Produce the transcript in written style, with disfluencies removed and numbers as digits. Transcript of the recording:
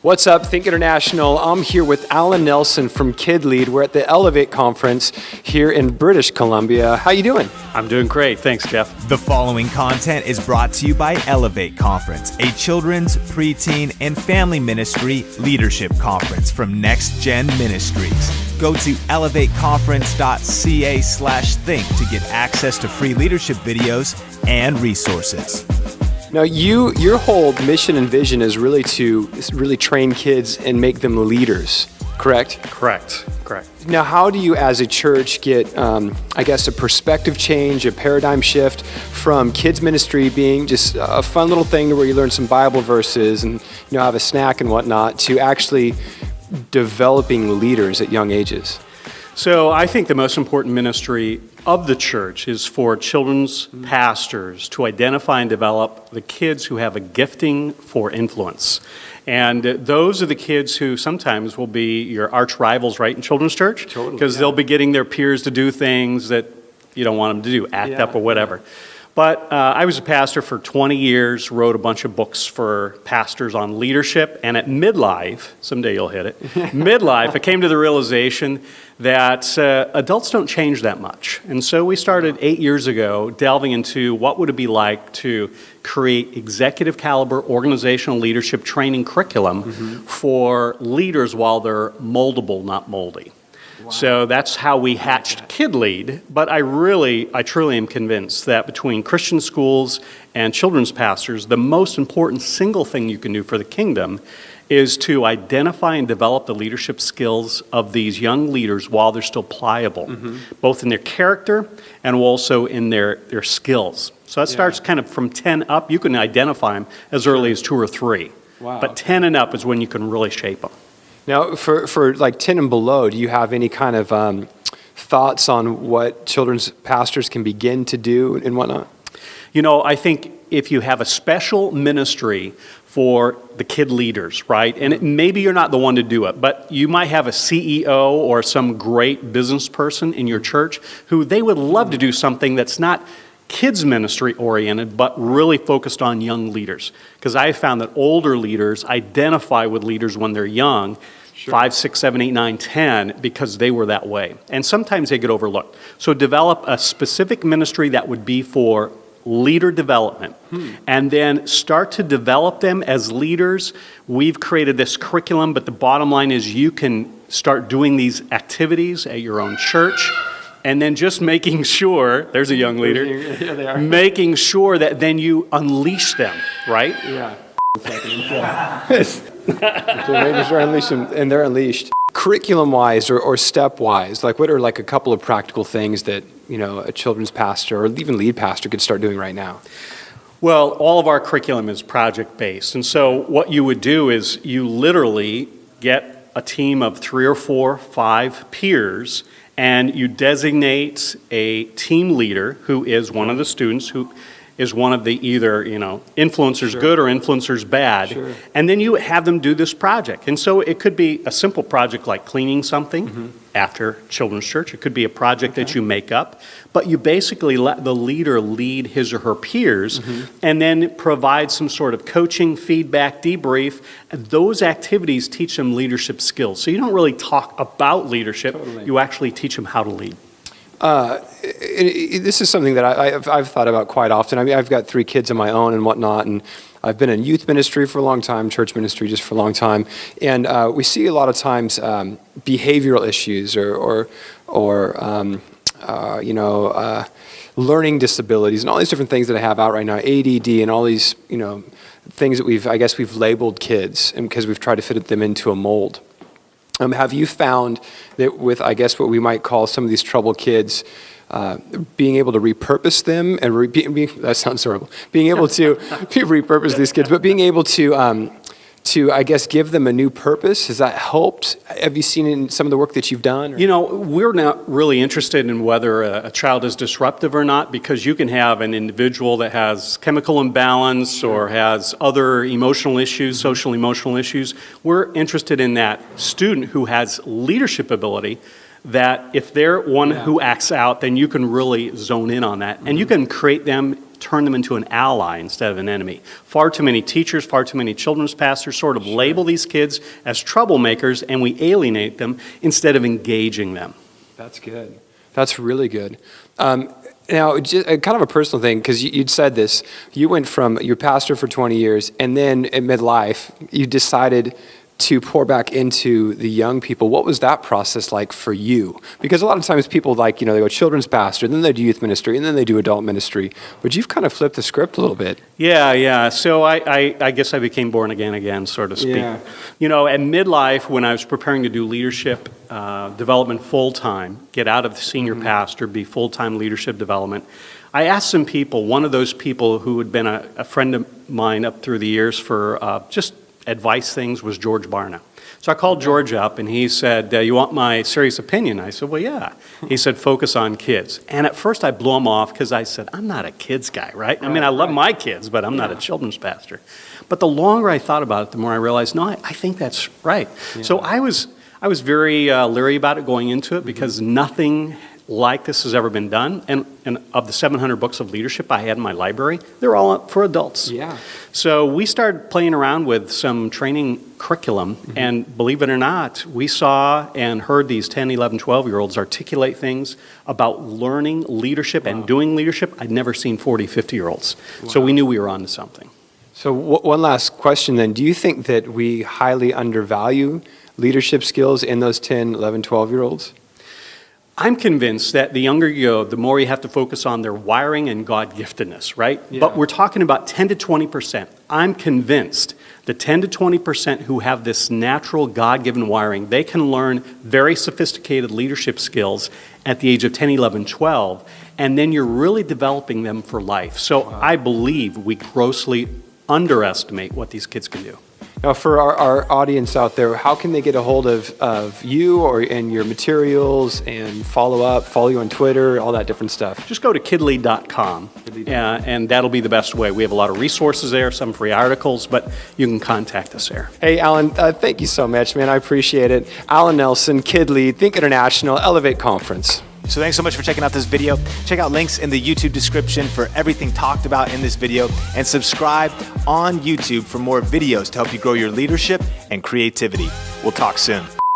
What's up, Think International? I'm here with Alan Nelson from KidLead. We're at the Elevate conference here in British Columbia. How you doing? I'm doing great. Thanks, Jeff. The following content is brought to you by Elevate Conference, a children's, preteen, and family ministry leadership conference from Next Gen Ministries. Go to elevateconference.ca/think to get access to free leadership videos and resources. Now, your whole mission and vision is really to train kids and make them leaders, correct? Correct. Now, how do you as a church get, a perspective change, a paradigm shift from kids ministry being just a fun little thing where you learn some Bible verses and have a snack and whatnot to actually developing leaders at young ages? So I think the most important ministry of the church is for children's pastors to identify and develop the kids who have a gifting for influence. And those are the kids who sometimes will be your arch rivals, right, in children's church? Because they'll be getting their peers to do things that you don't want them to do, act up or whatever. But I was a pastor for 20 years, wrote a bunch of books for pastors on leadership, and at midlife, someday you'll hit it, midlife, I came to the realization that adults don't change that much. And so we started 8 years ago delving into what would it be like to create executive caliber organizational leadership training curriculum for leaders while they're moldable, not moldy. Wow. So that's how we hatched KidLead, but I truly am convinced that between Christian schools and children's pastors, the most important single thing you can do for the kingdom is to identify and develop the leadership skills of these young leaders while they're still pliable, both in their character and also in their skills. So that starts kind of from 10 up. You can identify them as early as 2 or 3, but 10 and up is when you can really shape them. Now, for like 10 and below, do you have any kind of thoughts on what children's pastors can begin to do and whatnot? I think if you have a special ministry for the kid leaders, right? And maybe you're not the one to do it, but you might have a CEO or some great business person in your church who they would love to do something that's not kids ministry oriented, but really focused on young leaders. Because I found that older leaders identify with leaders when they're young, 5, 6, 7, 8, 9, 10, because they were that way. And sometimes they get overlooked. So develop a specific ministry that would be for leader development, and then start to develop them as leaders. We've created this curriculum, but the bottom line is you can start doing these activities at your own church, and then just making sure, there's a young leader, they are. making sure that then you unleash them, right? Yeah. So maybe sure unleash them, and they're unleashed. Curriculum-wise or step-wise, like what are like a couple of practical things that a children's pastor or even lead pastor could start doing right now? Well, all of our curriculum is project-based, and so what you would do is you literally get a team of 3 or 4, 5 peers, and you designate a team leader who is one of the students who is one of the either, influencers good or influencers bad. And then you have them do this project. And so it could be a simple project like cleaning something after children's church. It could be a project that you make up, but you basically let the leader lead his or her peers and then provide some sort of coaching, feedback, debrief. And those activities teach them leadership skills. So you don't really talk about leadership, you actually teach them how to lead. This is something that I've thought about quite often. I mean, I've got 3 kids of my own and whatnot, and I've been in youth ministry for a long time, church ministry just for a long time, and we see a lot of times behavioral issues or learning disabilities and all these different things that I have out right now, ADD and all these things that we've labeled kids, and because we've tried to fit them into a mold. Have you found that with, what we might call some of these troubled kids, being able to repurpose them, and that sounds horrible, being able to repurpose these kids, but being able to give them a new purpose, has that helped? Have you seen in some of the work that you've done? We're not really interested in whether a child is disruptive or not, because you can have an individual that has chemical imbalance or has other emotional issues, social emotional issues. We're interested in that student who has leadership ability, that if they're one who acts out, then you can really zone in on that. And you can create them turn them into an ally instead of an enemy. Far too many teachers, far too many children's pastors sort of label these kids as troublemakers, and we alienate them instead of engaging them. That's good. That's really good. Now, just kind of a personal thing, because you'd said this. You went from your pastor for 20 years, and then in midlife, you decided to pour back into the young people. What was that process like for you? Because a lot of times people they go children's pastor, then they do youth ministry, and then they do adult ministry. But you've kind of flipped the script a little bit. Yeah. So I guess I became born again, so to speak. Yeah. At midlife, when I was preparing to do leadership development full-time, get out of the senior pastor, be full-time leadership development, I asked some people, one of those people who had been a friend of mine up through the years for just advice things was George Barna. So I called George up and he said, you want my serious opinion? I said, well, yeah. He said, focus on kids. And at first I blew him off because I said, I'm not a kids guy, right? I mean, I love my kids, but I'm not a children's pastor. But the longer I thought about it, the more I realized, no, I think that's right. Yeah. So I was very leery about it going into it because nothing like this has ever been done. And of the 700 books of leadership I had in my library, they're all for adults. Yeah. So we started playing around with some training curriculum, and believe it or not, we saw and heard these 10, 11, 12-year-olds articulate things about learning leadership and doing leadership I'd never seen 40, 50-year-olds. Wow. So we knew we were onto something. So one last question then. Do you think that we highly undervalue leadership skills in those 10, 11, 12-year-olds? I'm convinced that the younger you go, the more you have to focus on their wiring and God-giftedness, right? Yeah. But we're talking about 10 to 20%. I'm convinced the 10 to 20% who have this natural God-given wiring, they can learn very sophisticated leadership skills at the age of 10, 11, 12, and then you're really developing them for life. So I believe we grossly underestimate what these kids can do. Now, for our audience out there, how can they get a hold of you and your materials and follow you on Twitter, all that different stuff? Just go to KidLead.com, and that'll be the best way. We have a lot of resources there, some free articles, but you can contact us there. Hey, Alan, thank you so much, man. I appreciate it. Alan Nelson, KidLead, Think International, Elevate Conference. So thanks so much for checking out this video. Check out links in the YouTube description for everything talked about in this video, and subscribe on YouTube for more videos to help you grow your leadership and creativity. We'll talk soon.